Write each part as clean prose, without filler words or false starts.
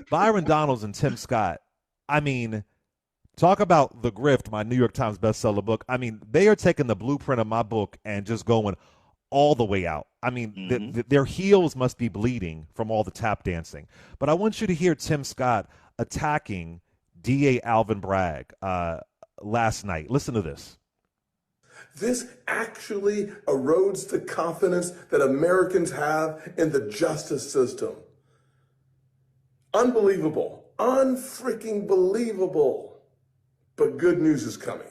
Byron Donalds and Tim Scott, I mean, talk about the grift, my New York Times bestseller book. I mean, they are taking the blueprint of my book and just going all the way out. I mean, Hmm. their heels must be bleeding from all the tap dancing. But I want you to hear Tim Scott attacking DA Alvin Bragg last night. Listen to this. This actually erodes the confidence that Americans have in the justice system. Unbelievable. Unfreaking believable. But good news is coming.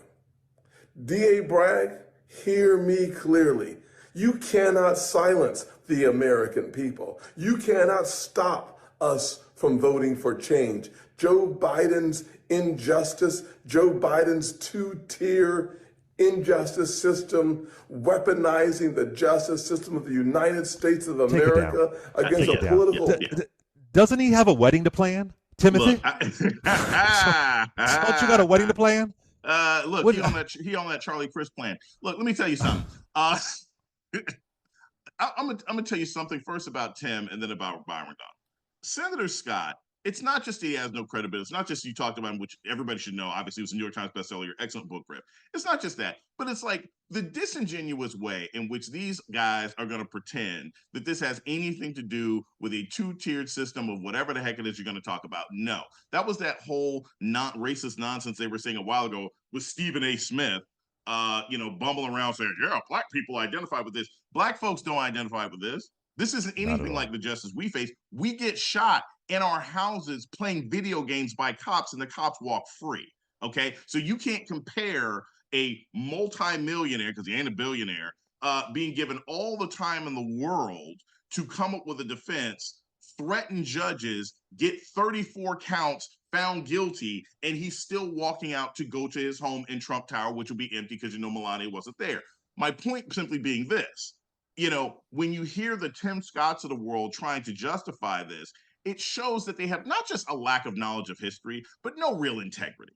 DA Bragg, hear me clearly. You cannot silence the American people. You cannot stop us from voting for change. Joe Biden's injustice, Joe Biden's two-tier injustice system, weaponizing the justice system of the United States of Take it down. America against Take a it Down. down. political. Doesn't he have a wedding to plan, Timothy? Look, Don't you got a wedding to plan? look, What, he on that Charlie Crist plan. Look, let me tell you something. I'm gonna tell you something first about Tim and then about Byron Donald. Senator Scott, it's not just he has no credibility. It's not just you talked about him, which everybody should know. Obviously, it was a New York Times bestseller, your excellent book, Griff. It's not just that, but it's like the disingenuous way in which these guys are going to pretend that this has anything to do with a two-tiered system of whatever the heck it is you're going to talk about. No, that was that whole not racist nonsense they were saying a while ago with Stephen A. Smith. Bumbling around saying, yeah, black people identify with this. Black folks don't identify with this. This isn't not at anything like all. the justice we face. We get shot in our houses playing video games by cops, and the cops walk free. Okay, so you can't compare a multi-millionaire, because he ain't a billionaire, being given all the time in the world to come up with a defense, threaten judges, get 34 counts, found guilty, and he's still walking out to go to his home in Trump Tower, which will be empty because Melania wasn't there. My point simply being this: when you hear the Tim Scotts of the world trying to justify this, it shows that they have not just a lack of knowledge of history, but no real integrity.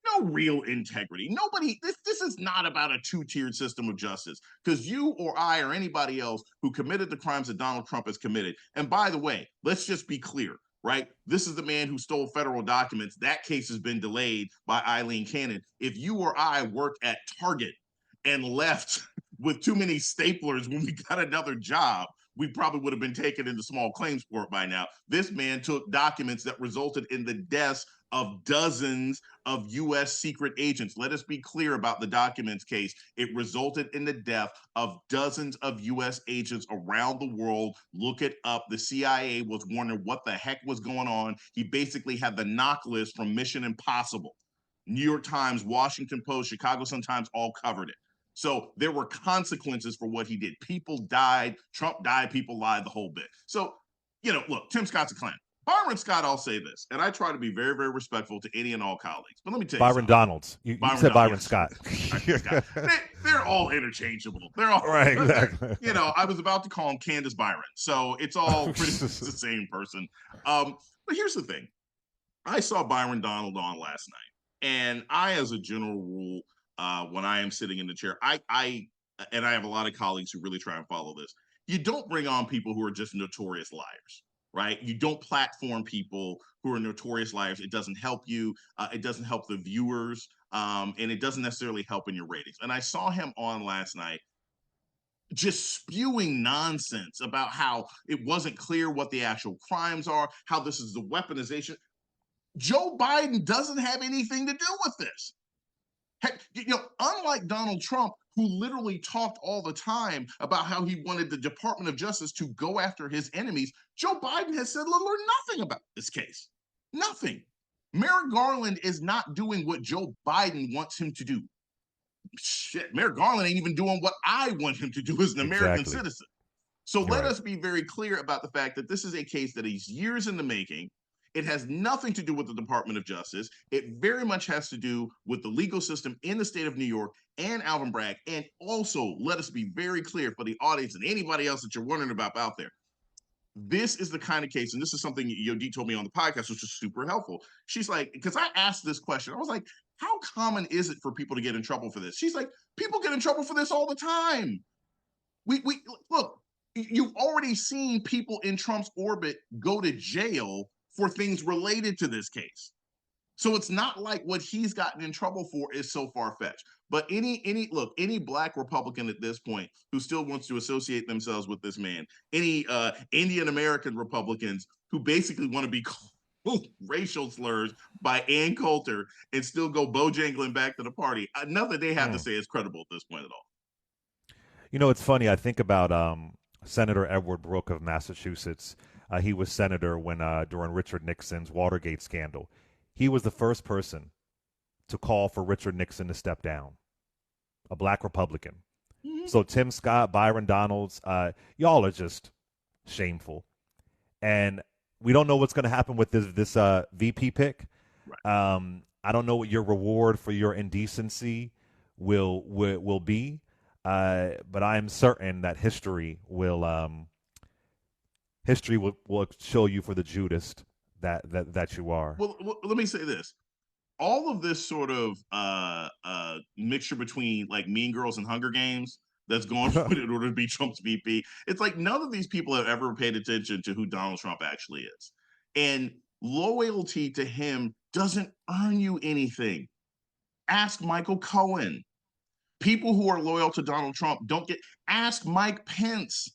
No real integrity. Nobody, this is not about a two-tiered system of justice, because you or I or anybody else who committed the crimes that Donald Trump has committed. And by the way, let's just be clear, right? This is the man who stole federal documents. That case has been delayed by Eileen Cannon. If you or I worked at Target and left with too many staplers when we got another job, we probably would have been taken into small claims court by now. This man took documents that resulted in the deaths of dozens of U.S. secret agents. Let us be clear about the documents case. It resulted in the death of dozens of U.S. agents around the world. Look it up. The CIA was wondering what the heck was going on. He basically had the knock list from Mission Impossible. New York Times, Washington Post, Chicago Sun-Times all covered it. So there were consequences for what he did. People died, Trump died, people lied, the whole bit. So, look, Tim Scott's a clown. Byron Scott, I'll say this, and I try to be very, very respectful to any and all colleagues. But let me tell you Byron something. Donalds. You Byron said Donald, Byron yes, Scott. Byron Scott. They're all interchangeable. They're all Right, exactly. I was about to call him Candace Byron, so it's all pretty much the same person. But here's the thing: I saw Byron Donald on last night, and I, as a general rule, when I am sitting in the chair, and I have a lot of colleagues who really try and follow this. You don't bring on people who are just notorious liars, right? You don't platform people who are notorious liars. It doesn't help you. It doesn't help the viewers, and it doesn't necessarily help in your ratings. And I saw him on last night just spewing nonsense about how it wasn't clear what the actual crimes are, how this is the weaponization. Joe Biden doesn't have anything to do with this. Heck, unlike Donald Trump, who literally talked all the time about how he wanted the Department of Justice to go after his enemies, Joe Biden has said little or nothing about this case. Nothing. Merrick Garland is not doing what Joe Biden wants him to do. Shit, Merrick Garland ain't even doing what I want him to do as an American Exactly. citizen. So You're let right. us be very clear about the fact that this is a case that is years in the making. It has nothing to do with the Department of Justice. It very much has to do with the legal system in the state of New York and Alvin Bragg. And also, let us be very clear for the audience and anybody else that you're wondering about out there. This is the kind of case, and this is something Yodi told me on the podcast, which was super helpful. She's like, because I asked this question, I was like, how common is it for people to get in trouble for this? She's like, people get in trouble for this all the time. We look, you've already seen people in Trump's orbit go to jail for things related to this case. So it's not like what he's gotten in trouble for is so far-fetched. But any black Republican at this point who still wants to associate themselves with this man, any Indian American Republicans who basically want to be called racial slurs by Ann Coulter and still go bojangling back to the party, nothing they have to say is credible at this point at all. You know, it's funny. I think about Senator Edward Brooke of Massachusetts. He was senator when during Richard Nixon's Watergate scandal. He was the first person to call for Richard Nixon to step down, a black Republican. Mm-hmm. So Tim Scott, Byron Donalds, y'all are just shameful. And we don't know what's going to happen with this VP pick. Right. I don't know what your reward for your indecency will be, but I am certain that history will show you for the Judas that you are. Well, let me say this. All of this sort of mixture between like Mean Girls and Hunger Games that's going on in order to be Trump's VP, it's like none of these people have ever paid attention to who Donald Trump actually is. And loyalty to him doesn't earn you anything. Ask Michael Cohen. People who are loyal to Donald Trump don't get, ask Mike Pence.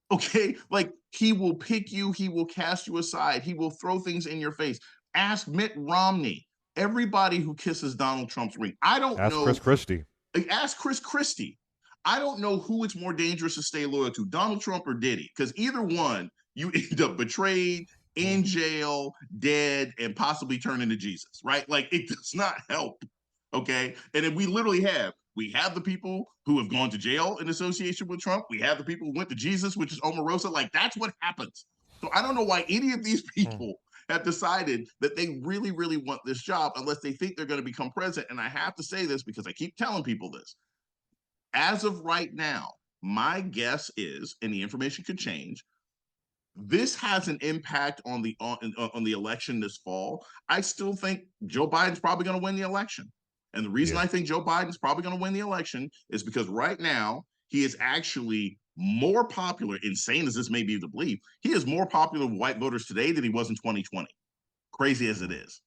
Okay, like he will pick you, he will cast you aside, he will throw things in your face. Ask Mitt Romney, everybody who kisses Donald Trump's ring. I don't know. Ask Chris Christie. Ask Chris Christie. I don't know who it's more dangerous to stay loyal to, Donald Trump or Diddy, because either one, you end up betrayed, in jail, dead, and possibly turn into Jesus, right? Like it does not help, okay? And then we have the people who have gone to jail in association with Trump. We have the people who went to Jesus, which is Omarosa. Like, that's what happens. So I don't know why any of these people have decided that they really, really want this job unless they think they're going to become president. And I have to say this because I keep telling people this. As of right now, my guess is, and the information could change, this has an impact on the election this fall. I still think Joe Biden's probably going to win the election. And the reason I think Joe Biden's probably going to win the election is because right now he is actually more popular, insane as this may be to believe, he is more popular with white voters today than he was in 2020. Crazy as it is.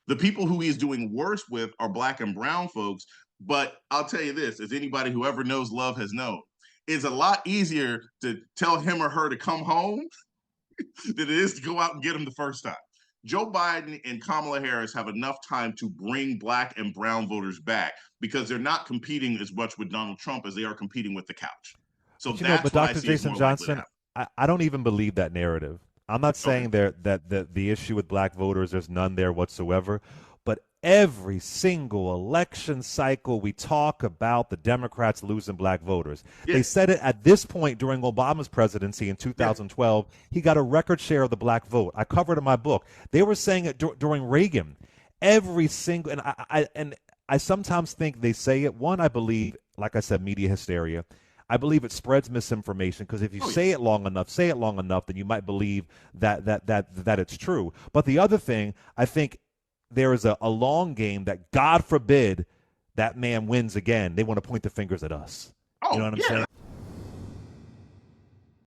The people who he is doing worse with are black and brown folks. But I'll tell you this, as anybody who ever knows love has known, it's a lot easier to tell him or her to come home than it is to go out and get him the first time. Joe Biden and Kamala Harris have enough time to bring black and brown voters back because they're not competing as much with Donald Trump as they are competing with the couch. So but Dr. Jason Johnson, I don't even believe that narrative. I'm not saying that the issue with black voters, there's none there whatsoever. But every single election cycle, we talk about the Democrats losing black voters. Yeah. They said it at this point during Obama's presidency in 2012. Yeah. He got a record share of the black vote. I covered it in my book. They were saying it during Reagan. Every single, and I sometimes think they say it. One, I believe, like I said, media hysteria. I believe it spreads misinformation because if you say it long enough, then you might believe that it's true. But the other thing, I think there is a long game that, God forbid, that man wins again. They want to point the fingers at us. You know what I'm saying?